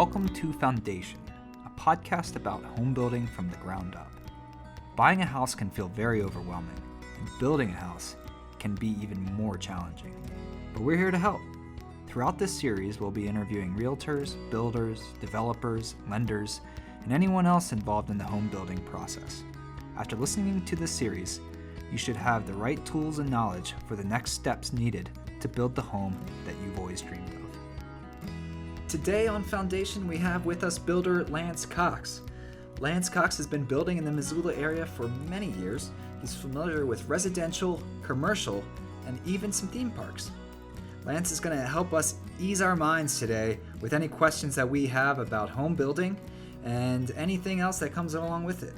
Welcome to Foundation, a podcast about home building from the ground up. Buying a house can feel very overwhelming, and building a house can be even more challenging. But we're here to help. Throughout this series, we'll be interviewing realtors, builders, developers, lenders, and anyone else involved in the home building process. After listening to this series, you should have the right tools and knowledge for the next steps needed to build the home that you've always dreamed of. Today on Foundation, we have with us builder Lance Cox. Lance Cox has been building in the Missoula area for many years. He's familiar with residential, commercial, and even some theme parks. Lance is going to help us ease our minds today with any questions that we have about home building and anything else that comes along with it.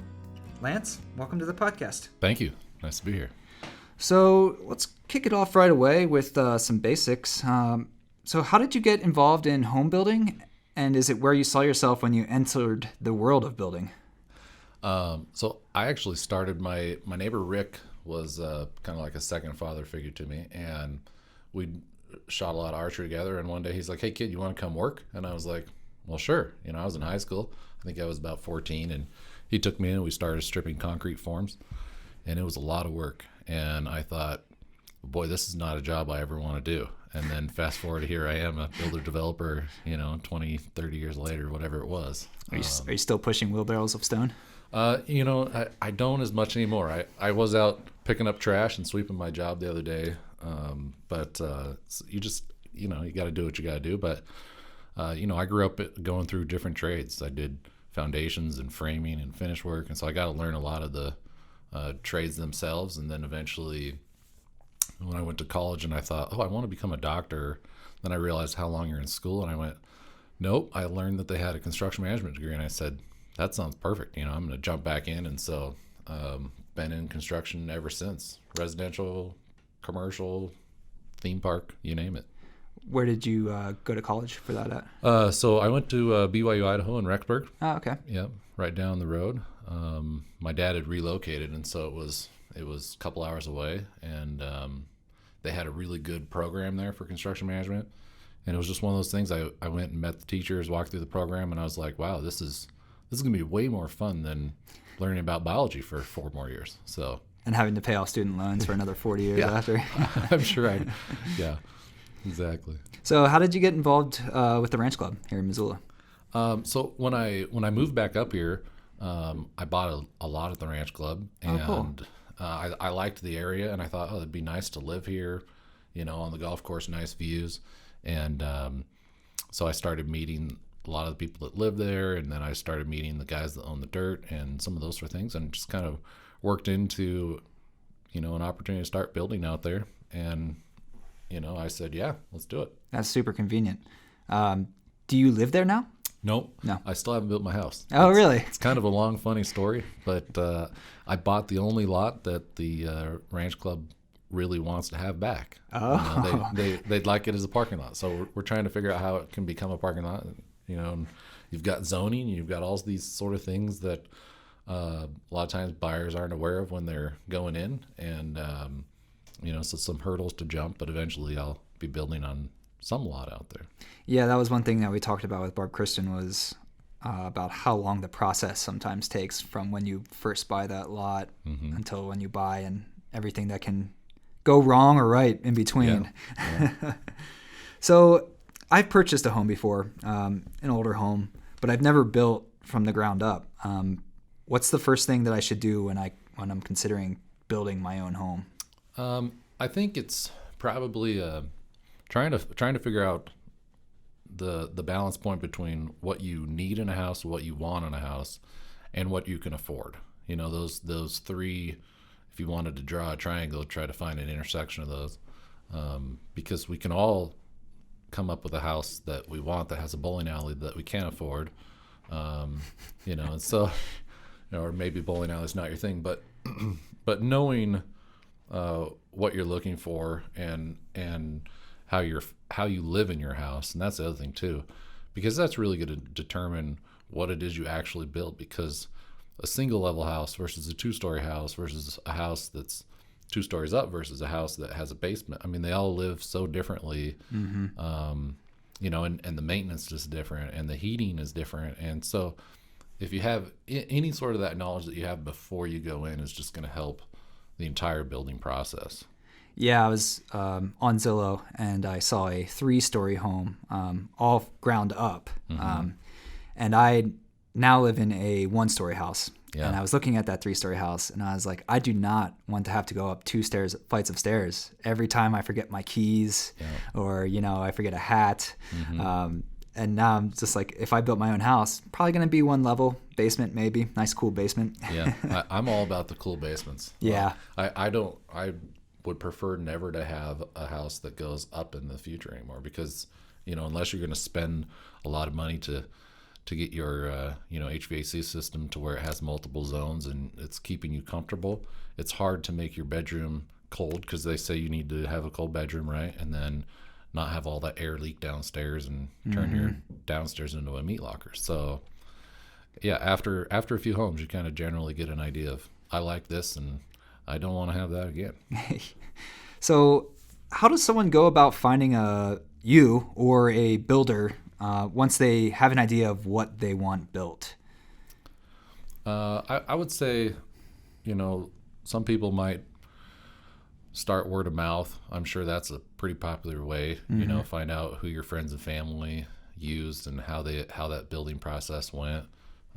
Lance, welcome to the podcast. Thank you. Nice to be here. So let's kick it off right away with some basics. So how did you get involved in home building, and is it where you saw yourself when you entered the world of building? So I actually started, my neighbor Rick was kind of like a second father figure to me, and we shot a lot of archery together, and one day he's like, "Hey kid, you want to come work?" And I was like, "Well, sure." I was in high school. I think I was about 14, and he took me in and we started stripping concrete forms, and it was a lot of work. And I thought, boy, this is not a job I ever want to do. And then fast forward, here I am, a builder developer, 20, 30 years later, whatever it was. Are you still pushing wheelbarrows of stone? I don't as much anymore. I was out picking up trash and sweeping my job the other day. But you just, you got to do what you got to do. But, I grew up going through different trades. I did foundations and framing and finish work. And so I got to learn a lot of the trades themselves. And then eventually, when I went to college and I thought, I want to become a doctor, then I realized how long you're in school. And I went, nope, I learned that they had a construction management degree. And I said, that sounds perfect. I'm going to jump back in. And so been in construction ever since. Residential, commercial, theme park, you name it. Where did you go to college for that at? So I went to BYU, Idaho in Rexburg. Oh, okay. Yep, right down the road. My dad had relocated, and so it was a couple hours away, and they had a really good program there for construction management. And it was just one of those things. I went and met the teachers, walked through the program, and I was like, wow, this is going to be way more fun than learning about biology for 4 more years. So. And having to pay off student loans for another 40 years after. I'm sure yeah, exactly. So how did you get involved with the ranch club here in Missoula? So when I moved back up here, I bought a lot at the ranch club, and cool. I liked the area, and I thought, it'd be nice to live here, on the golf course, nice views. And so I started meeting a lot of the people that live there, and then I started meeting the guys that own the dirt and some of those sort of things, and just kind of worked into, an opportunity to start building out there. And, I said, yeah, let's do it. That's super convenient. Do you live there now? Nope. No. I still haven't built my house. Oh, really? It's kind of a long, funny story, but I bought the only lot that the ranch club really wants to have back. Oh. They'd like it as a parking lot. So we're trying to figure out how it can become a parking lot. And you've got zoning, you've got all these sort of things that a lot of times buyers aren't aware of when they're going in. And, so some hurdles to jump, but eventually I'll be building on some lot out there. Yeah, that was one thing that we talked about with Barb Kristen was about how long the process sometimes takes from when you first buy that lot until when you buy, and everything that can go wrong or right in between. Yeah. So I've purchased a home before, an older home, but I've never built from the ground up. What's the first thing that I should do when I'm considering building my own home? I think it's probably trying to figure out the balance point between what you need in a house, what you want in a house, and what you can afford. Those three. If you wanted to draw a triangle, try to find an intersection of those, because we can all come up with a house that we want that has a bowling alley that we can't afford, and so, or maybe bowling alley is not your thing, but knowing what you're looking for and how you live in your house, and that's the other thing too, because that's really going to determine what it is you actually build. Because a single level house versus a 2-story house versus a house that's 2 stories up versus a house that has a basement. I mean, they all live so differently. and the maintenance is different and the heating is different. And so if you have any sort of that knowledge that you have before you go in is just going to help the entire building process. Yeah, I was on Zillow and I saw a 3-story home, all ground up. And I now live in a 1-story house. Yeah. And I was looking at that 3-story house and I was like, I do not want to have to go up 2 flights of stairs every time I forget my keys or, I forget a hat. And now I'm just like, if I built my own house, probably going to be 1 level, basement maybe, nice cool basement. Yeah, I'm all about the cool basements. Yeah. I would prefer never to have a house that goes up in the future anymore because, unless you're going to spend a lot of money to get your HVAC system to where it has multiple zones and it's keeping you comfortable, it's hard to make your bedroom cold because they say you need to have a cold bedroom, right? And then not have all that air leak downstairs and turn your downstairs into a meat locker. So yeah, after a few homes, you kind of generally get an idea of, I like this and I don't want to have that again. So how does someone go about finding you or a builder once they have an idea of what they want built? I would say, some people might start word of mouth. I'm sure that's a pretty popular way, find out who your friends and family used and how that building process went.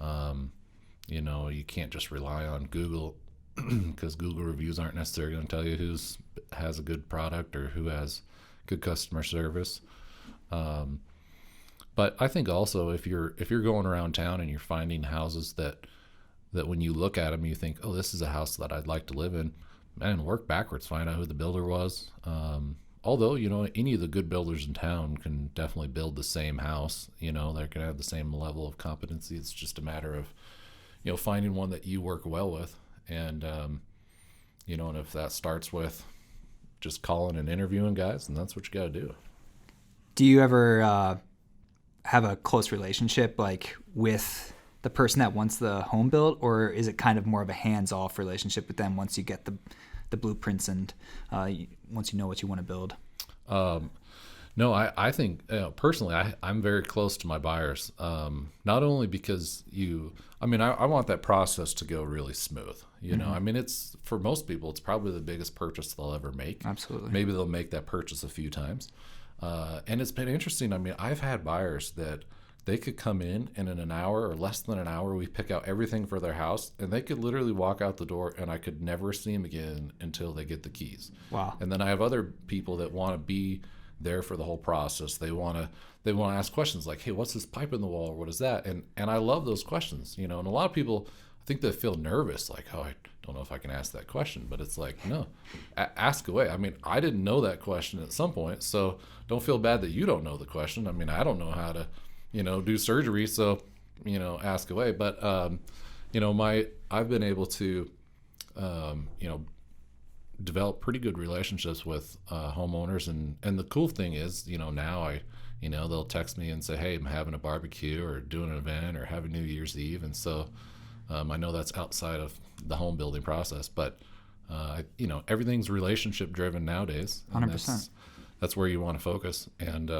You can't just rely on Google because Google reviews aren't necessarily going to tell you who has a good product or who has good customer service. But I think also if you're going around town and you're finding houses that when you look at them, you think, oh, this is a house that I'd like to live in, man, work backwards, find out who the builder was. Although, any of the good builders in town can definitely build the same house, they're going to have the same level of competency. It's just a matter of, finding one that you work well with. And, and if that starts with just calling and interviewing guys, then that's what you got to do. Do you ever have a close relationship like with the person that wants the home built, or is it kind of more of a hands-off relationship with them once you get the blueprints and once you know what you want to build? No, I think personally, I'm very close to my buyers. Not only because I want that process to go really smooth. It's for most people, it's probably the biggest purchase they'll ever make. Absolutely. Maybe they'll make that purchase a few times. And it's been interesting. I've had buyers that they could come in and in an hour or less than an hour, we pick out everything for their house and they could literally walk out the door and I could never see them again until they get the keys. Wow. And then I have other people that want to be there for the whole process. They want to ask questions like, hey, what's this pipe in the wall? Or what is that? And I love those questions, and a lot of people, I think they feel nervous, like, oh, I don't know if I can ask that question, but it's like, no, ask away. I didn't know that question at some point, so don't feel bad that you don't know the question. I don't know how to, do surgery, so, ask away. But, I've been able to, develop pretty good relationships with homeowners, and the cool thing is, now they'll text me and say, hey, I'm having a barbecue or doing an event or having New Year's Eve, and so I know that's outside of the home building process, but everything's relationship driven nowadays. 100%. That's where you want to focus, and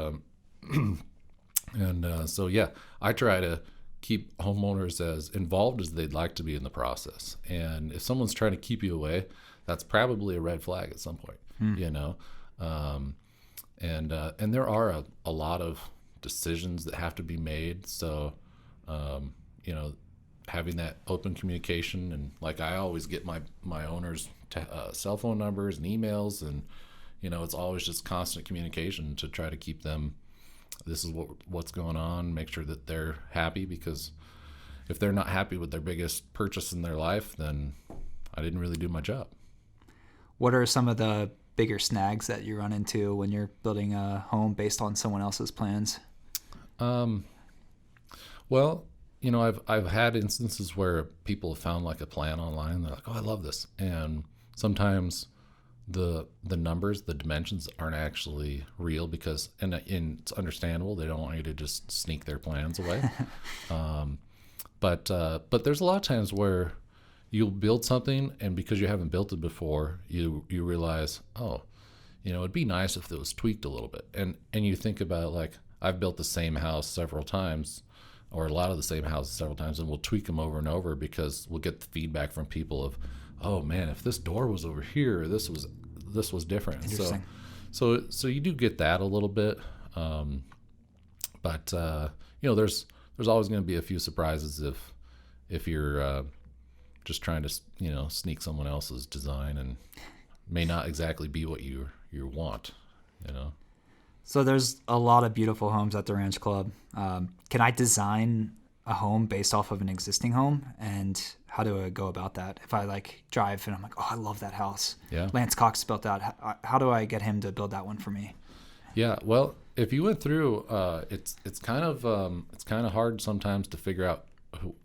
so yeah, I try to keep homeowners as involved as they'd like to be in the process. And if someone's trying to keep you away, that's probably a red flag at some point, and there are a lot of decisions that have to be made. So, having that open communication, and like I always get my owners' cell phone numbers and emails, and it's always just constant communication to try to keep them. This is what's going on. Make sure that they're happy, because if they're not happy with their biggest purchase in their life, then I didn't really do my job. What are some of the bigger snags that you run into when you're building a home based on someone else's plans? Well, I've had instances where people have found like a plan online. They're like, oh, I love this. And sometimes the numbers, the dimensions aren't actually real, because, and it's understandable. They don't want you to just sneak their plans away. But there's a lot of times where you'll build something, and because you haven't built it before, you realize, oh, it'd be nice if it was tweaked a little bit. And you think about it like, I've built the same house several times, or a lot of the same houses several times, and we'll tweak them over and over because we'll get the feedback from people of, oh man, if this door was over here, this was different. Interesting. So you do get that a little bit, but there's always going to be a few surprises if you're just trying to sneak someone else's design, and may not exactly be what you want. So there's a lot of beautiful homes at the Ranch Club. Can I design a home based off of an existing home, and how do I go about that? If I drive and I'm like, oh, I love that house. Yeah. Lance Cox built that. How do I get him to build that one for me? Yeah. Well, if you went through, it's kind of hard sometimes to figure out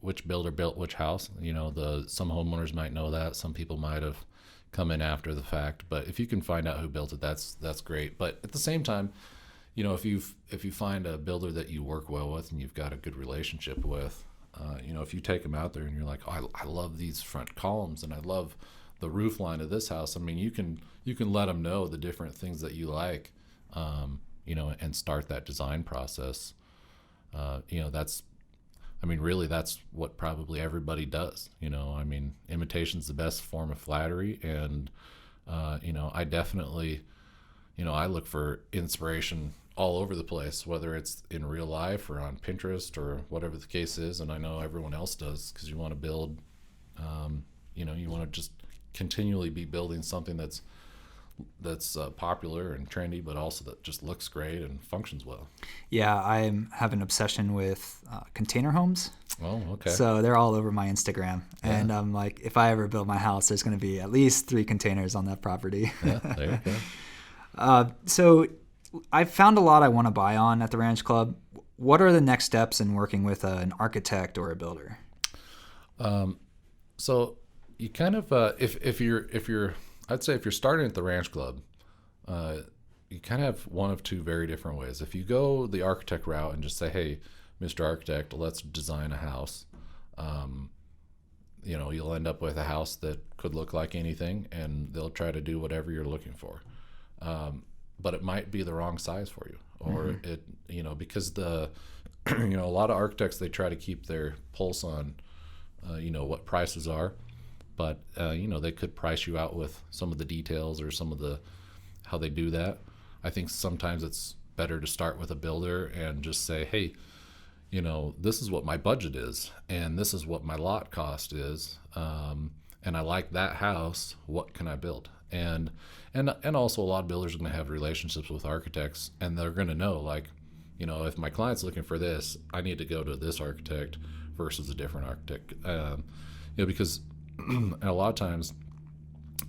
which builder built which house. Some homeowners might know that. Some people might have come in after the fact. But if you can find out who built it, that's great. But at the same time, if you find a builder that you work well with and you've got a good relationship with, if you take them out there and you're like, oh, I love these front columns and I love the roof line of this house. I mean, you can let them know the different things that you like, and start that design process. Really that's what probably everybody does. Imitation's the best form of flattery. And, I definitely, I look for inspiration all over the place, whether it's in real life or on Pinterest or whatever the case is. And I know everyone else does, because you want to build, you want to just continually be building something that's popular and trendy, but also that just looks great and functions well. Yeah, I have an obsession with container homes. Oh, okay. So they're all over my Instagram. Yeah. And I'm like, if I ever build my house, there's going to be at least 3 containers on that property. Yeah, there you go. So I've found a lot I want to buy on at the Ranch Club. What are the next steps in working with an architect or a builder? So you kind of, if you're I'd say if you're starting at the Ranch Club, you kind of have one of two very different ways. If you go the architect route and just say, hey, Mr. Architect, let's design a house, you'll end up with a house that could look like anything, and they'll try to do whatever you're looking for. But it might be the wrong size for you, or because a lot of architects, they try to keep their pulse on, what prices are. But, they could price you out with some of the details or some of how they do that. I think sometimes it's better to start with a builder and just say, hey, this is what my budget is, and this is what my lot cost is. And I like that house. What can I build? And also a lot of builders are going to have relationships with architects, and they're going to know, if my client's looking for this, I need to go to this architect versus a different architect. Because a lot of times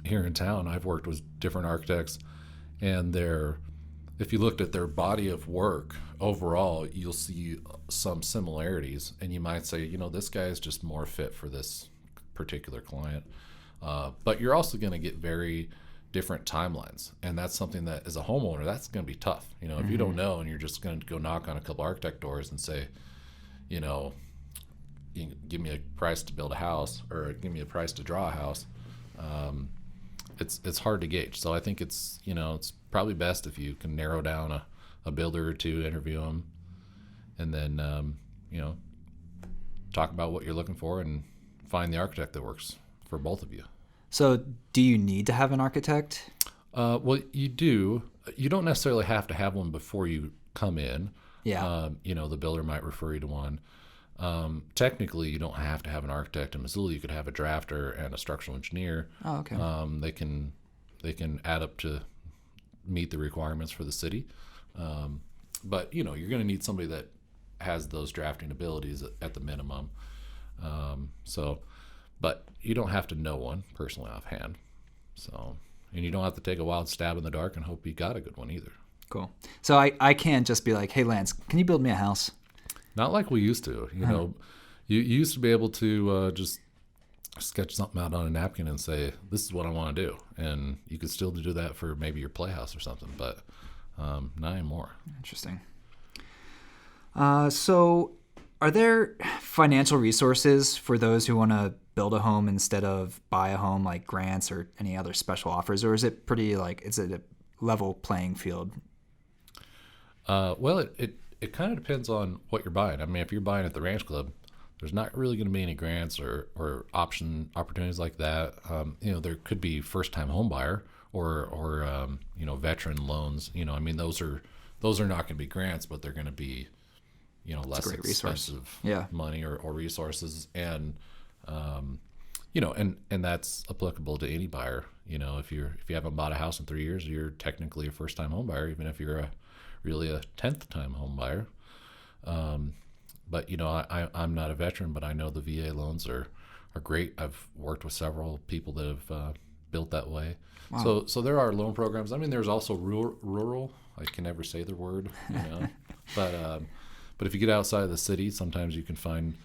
here in town, I've worked with different architects, and if you looked at their body of work overall, you'll see some similarities, and you might say, this guy is just more fit for this particular client. But you're also going to get very different timelines, and that's something that as a homeowner, that's going to be tough. If you don't know and you're just going to go knock on a couple architect doors and say, you give me a price to build a house, or give me a price to draw a house, it's hard to gauge. So I think it's probably best if you can narrow down a builder or two, interview them, and then talk about what you're looking for and find the architect that works for both of you. So do you need to have an architect? Well, you do. You don't necessarily have to have one before you come in. Yeah. The builder might refer you to one. Technically, you don't have to have an architect in Missoula. You could have a drafter and a structural engineer. Oh, okay. They can add up to meet the requirements for the city. But you're going to need somebody that has those drafting abilities at the minimum. But you don't have to know one personally offhand. And you don't have to take a wild stab in the dark and hope you got a good one either. Cool. So I can't just be like, hey, Lance, can you build me a house? Not like we used to. You used to be able to just sketch something out on a napkin and say, this is what I want to do. And you could still do that for maybe your playhouse or something, but not anymore. Interesting. So are there financial resources for those who want to build a home instead of buy a home, like grants or any other special offers? Or is it pretty is it a level playing field? Well, it kind of depends on what you're buying. I mean, if you're buying at the ranch club, there's not really going to be any grants or opportunities like that. There could be first time home buyer or veteran loans. I mean, those are not going to be grants, but they're going to be, less expensive money or resources. And, and that's applicable to any buyer. If you haven't bought a house in 3 years, you're technically a first time home buyer, even if you're really a 10th time home buyer. But I'm not a veteran, but I know the VA loans are great. I've worked with several people that have built that way. Wow. So there are loan programs. I mean, there's also rural. I can never say the word, but if you get outside of the city, sometimes you can find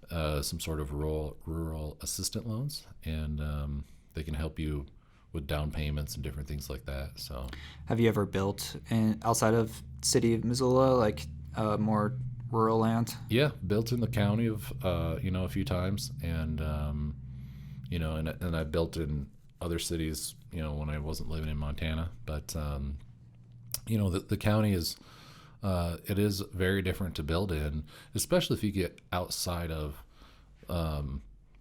some sort of rural assistant loans, and they can help you with down payments and different things like that. So, have you ever built outside of city of Missoula, like more rural land? Yeah, built in the county of a few times, and and I built in other cities, when I wasn't living in Montana. But the county is it is very different to build in, especially if you get outside of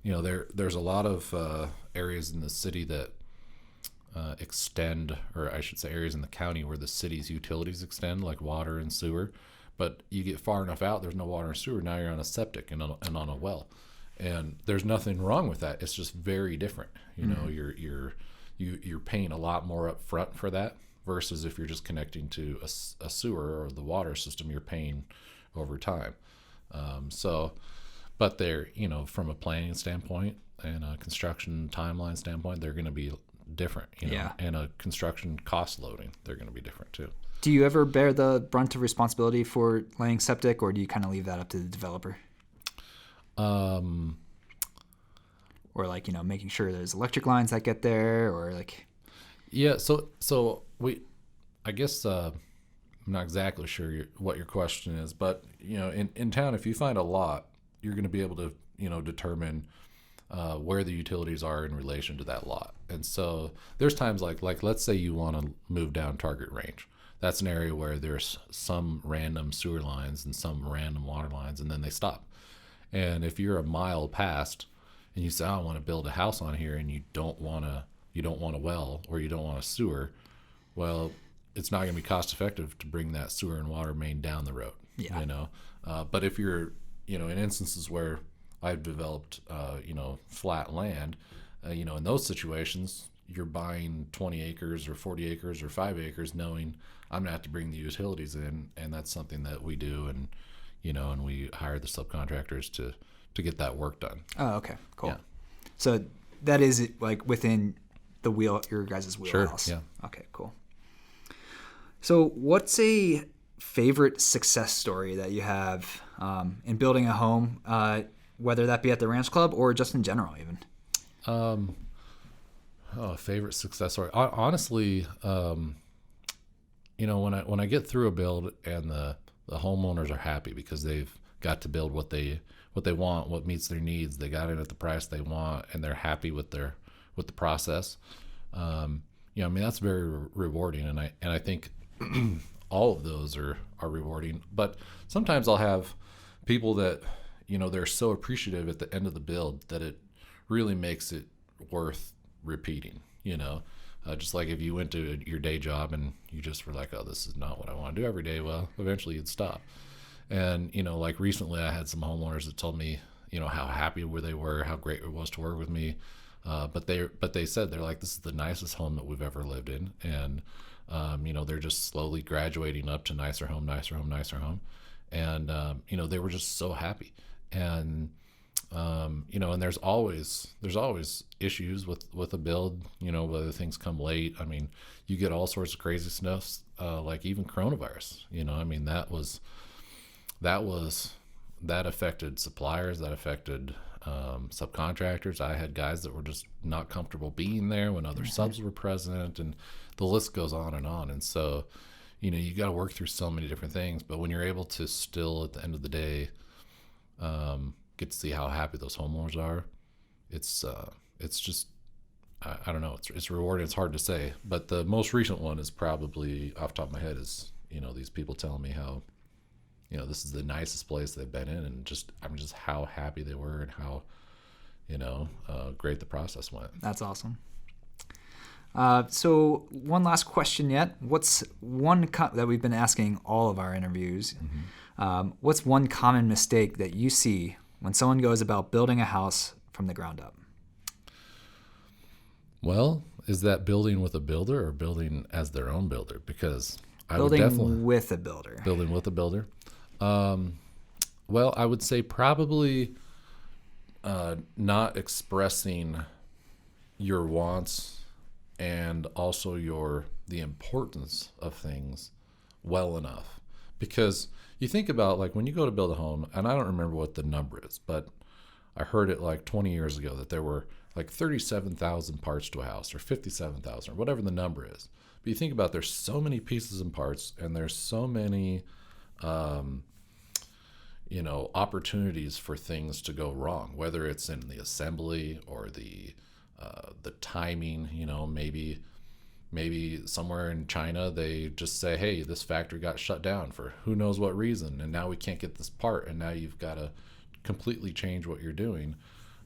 there's a lot of areas in the city that extend, or I should say areas in the county where the city's utilities extend, like water and sewer. But you get far enough out, there's no water and sewer. Now you're on a septic and on a well, and there's nothing wrong with that. It's just very different. You're paying a lot more up front for that versus if you're just connecting to a sewer or the water system, you're paying over time. But they're from a planning standpoint and a construction timeline standpoint, they're going to be different. And a construction cost loading, they're going to be different too. Do you ever bear the brunt of responsibility for laying septic, or do you kind of leave that up to the developer? Or making sure there's electric lines that get there, or like. Yeah. So I guess I'm not exactly sure what your question is, but in town, if you find a lot, you're going to be able to determine where the utilities are in relation to that lot. And so there's times like let's say you want to move down Target Range. That's an area where there's some random sewer lines and some random water lines, and then they stop. And if you're a mile past and you say, I want to build a house on here, and you don't want a well or you don't want a sewer, well, it's not going to be cost effective to bring that sewer and water main down the road. Yeah. But if you're, in instances where I've developed, flat land, in those situations, you're buying 20 acres or 40 acres or 5 acres knowing I'm going to have to bring the utilities in, and that's something that we do, and and we hire the subcontractors to get that work done. Oh, okay. Cool. Yeah. So that is like within your guys' wheelhouse. Sure, yeah. Okay, cool. So what's a favorite success story that you have in building a home, whether that be at the ranch club or just in general even? Favorite success story. Honestly, when I get through a build and the homeowners are happy because they've got to build what they want, what meets their needs, they got it at the price they want, and they're happy with the process. That's very rewarding, and I think all of those are rewarding. But sometimes I'll have people that they're so appreciative at the end of the build that it really makes it worth repeating. Just like if you went to your day job and you just were like, oh, this is not what I want to do every day, well, eventually you'd stop. And like recently I had some homeowners that told me how happy they were, how great it was to work with me, but they said they're like, this is the nicest home that we've ever lived in, and they're just slowly graduating up to nicer home, and they were just so happy. And and there's always issues with a build, whether things come late. I mean, you get all sorts of crazy stuff, like even coronavirus, that affected suppliers, that affected subcontractors. I had guys that were just not comfortable being there when other subs were present, and the list goes on. And so, you got to work through so many different things, but when you're able to still at the end of the day, get to see how happy those homeowners are, it's just, I don't know, it's rewarding. It's hard to say, but the most recent one is probably off the top of my head is, these people telling me how this is the nicest place they've been in, and just how happy they were and how great the process went. That's awesome. So one last question yet. What's one that we've been asking all of our interviews? What's one common mistake that you see when someone goes about building a house from the ground up? Well, is that building with a builder or building as their own builder? Because building with a builder. Building with a builder. Well, I would say probably not expressing your wants and also the importance of things well enough. Because you think about, like, when you go to build a home, and I don't remember what the number is, but I heard it like 20 years ago that there were like 37,000 parts to a house, or 57,000, or whatever the number is. But you think about, there's so many pieces and parts, and there's so many opportunities for things to go wrong, whether it's in the assembly or the timing. Maybe somewhere in China they just say, hey, this factory got shut down for who knows what reason, and now we can't get this part, and now you've got to completely change what you're doing.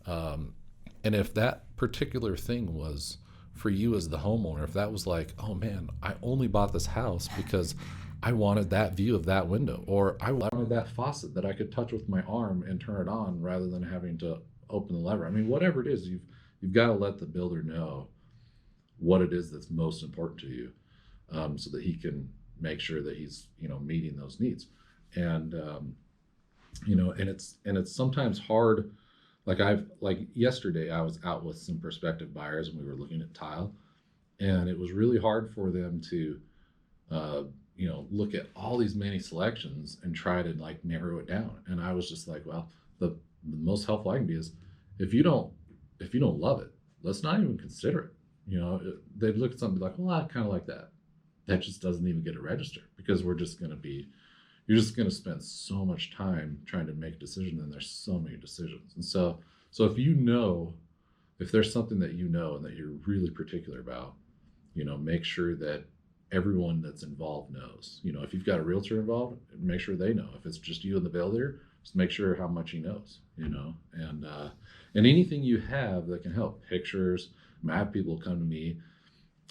And if that particular thing was for you as the homeowner, if that was like, oh man, I only bought this house because I wanted that view of that window, or I wanted that faucet that I could touch with my arm and turn it on rather than having to open the lever. I mean, whatever it is, you've got to let the builder know what it is that's most important to you, so that he can make sure that he's meeting those needs. And and it's sometimes hard. Like yesterday, I was out with some prospective buyers and we were looking at tile, and it was really hard for them to look at all these many selections and try to like narrow it down. And I was just like, well, the most helpful I can be is, if you don't love it, let's not even consider it. They'd look at something like, well, I kind of like that. That just doesn't even get a register, because you're just going to spend so much time trying to make a decision, and there's so many decisions. And so if there's something that and that you're really particular about, make sure that everyone that's involved knows. If you've got a realtor involved, make sure they know. If it's just you and the builder, just make sure how much he knows. And anything you have that can help. Pictures. I have people come to me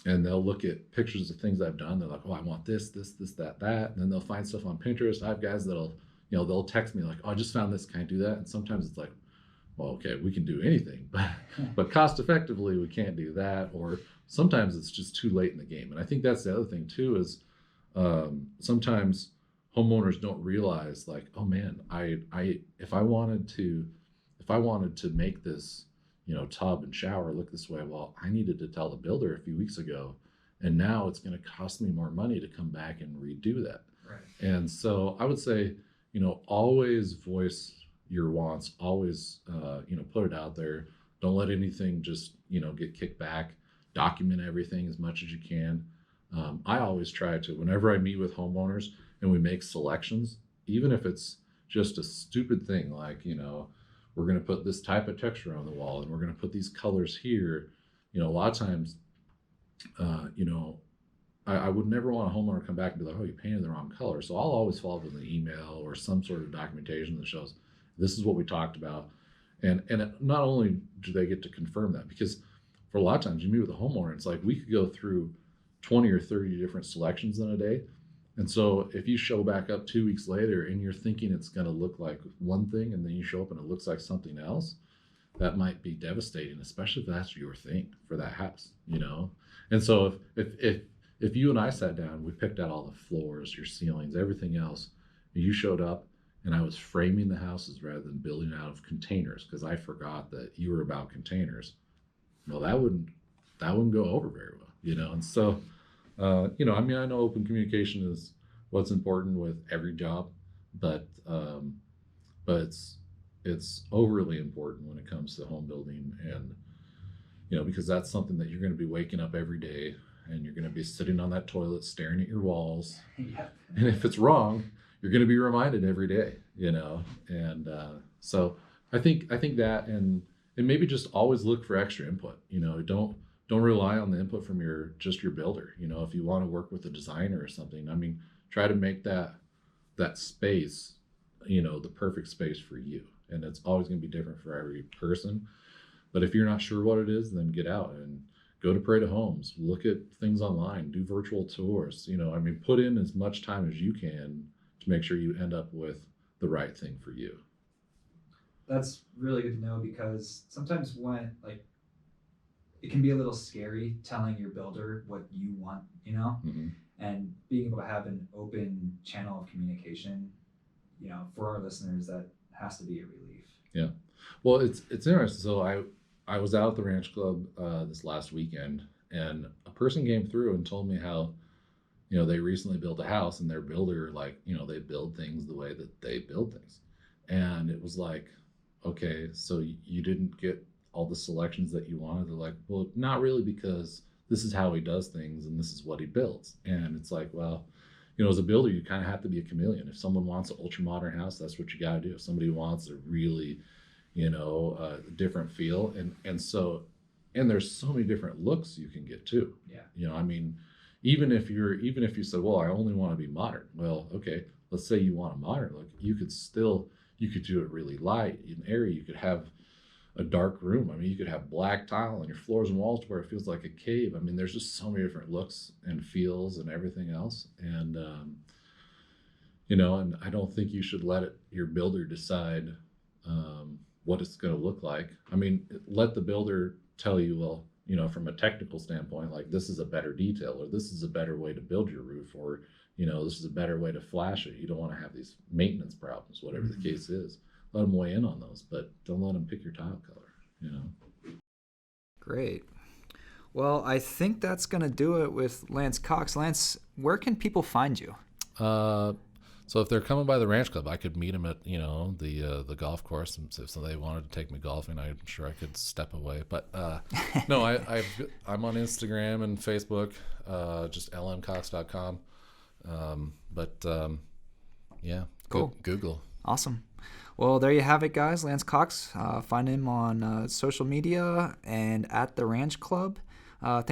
and they'll look at pictures of things I've done. They're like, oh, I want this, that. And then they'll find stuff on Pinterest. I have guys that'll, they'll text me like, oh, I just found this. Can I do that? And sometimes it's like, well, okay, we can do anything, but cost effectively, we can't do that. Or sometimes it's just too late in the game. And I think that's the other thing too, is sometimes homeowners don't realize, like, oh man, if I wanted to make this, tub and shower look this way, well, I needed to tell the builder a few weeks ago, and now it's going to cost me more money to come back and redo that. Right. And so I would say, always voice your wants, always, put it out there. Don't let anything just, get kicked back. Document everything as much as you can. I always try to, whenever I meet with homeowners and we make selections, even if it's just a stupid thing, like, we're going to put this type of texture on the wall and we're going to put these colors here. A lot of times, I would never want a homeowner to come back and be like, oh, you painted the wrong color. So I'll always follow up with an email or some sort of documentation that shows this is what we talked about. And not only do they get to confirm that, because for a lot of times you meet with a homeowner, it's like we could go through 20 or 30 different selections in a day. And so if you show back up 2 weeks later and you're thinking it's going to look like one thing, and then you show up and it looks like something else, that might be devastating, especially if that's your thing for that house, And so if you and I sat down, we picked out all the floors, your ceilings, everything else, and you showed up and I was framing the houses rather than building out of containers because I forgot that you were about containers, well, that wouldn't go over very well, And so I know open communication is what's important with every job, but it's overly important when it comes to home building, and because that's something that you're going to be waking up every day and you're going to be sitting on that toilet staring at your walls. Yeah. And if it's wrong, you're going to be reminded every day, and so I think that, and maybe just always look for extra input. Don't rely on the input from your builder. If you want to work with a designer or something, try to make that that space, the perfect space for you. And it's always going to be different for every person. But if you're not sure what it is, then get out and go to Parade of Homes, look at things online, do virtual tours. Put in as much time as you can to make sure you end up with the right thing for you. That's really good to know, because sometimes when it can be a little scary telling your builder what you want, Mm-hmm. and being able to have an open channel of communication, for our listeners, that has to be a relief. Yeah. Well, it's interesting. So I was out at the ranch club this last weekend, and a person came through and told me how, they recently built a house, and their builder, they build things the way that they build things. And it was like, okay, so you didn't get all the selections that you wanted. They're like, well, not really, because this is how he does things and this is what he builds. And it's like, well, as a builder, you kind of have to be a chameleon. If someone wants an ultra modern house, that's what you got to do. If somebody wants a really, different feel, and there's so many different looks you can get too. Yeah. Even if you said, well, I only want to be modern. Well, okay, let's say you want a modern look. You could do it really light and airy. You could have a dark room. You could have black tile on your floors and walls to where it feels like a cave. There's just so many different looks and feels and everything else. And, and I don't think you should let your builder decide what it's going to look like. Let the builder tell you, well, from a technical standpoint, like, this is a better detail, or this is a better way to build your roof, or, this is a better way to flash it. You don't want to have these maintenance problems, whatever the case is. Let them weigh in on those, but don't let them pick your tile color, Great. Well, I think that's going to do it with Lance Cox. Lance, where can people find you? So if they're coming by the ranch club, I could meet them at, the golf course. And if they wanted to take me golfing, I'm sure I could step away. But no, I'm on Instagram and Facebook, just lmcox.com. Yeah, cool. Google. Awesome. Well, there you have it, guys. Lance Cox. Find him on social media and at the Ranch Club. Thanks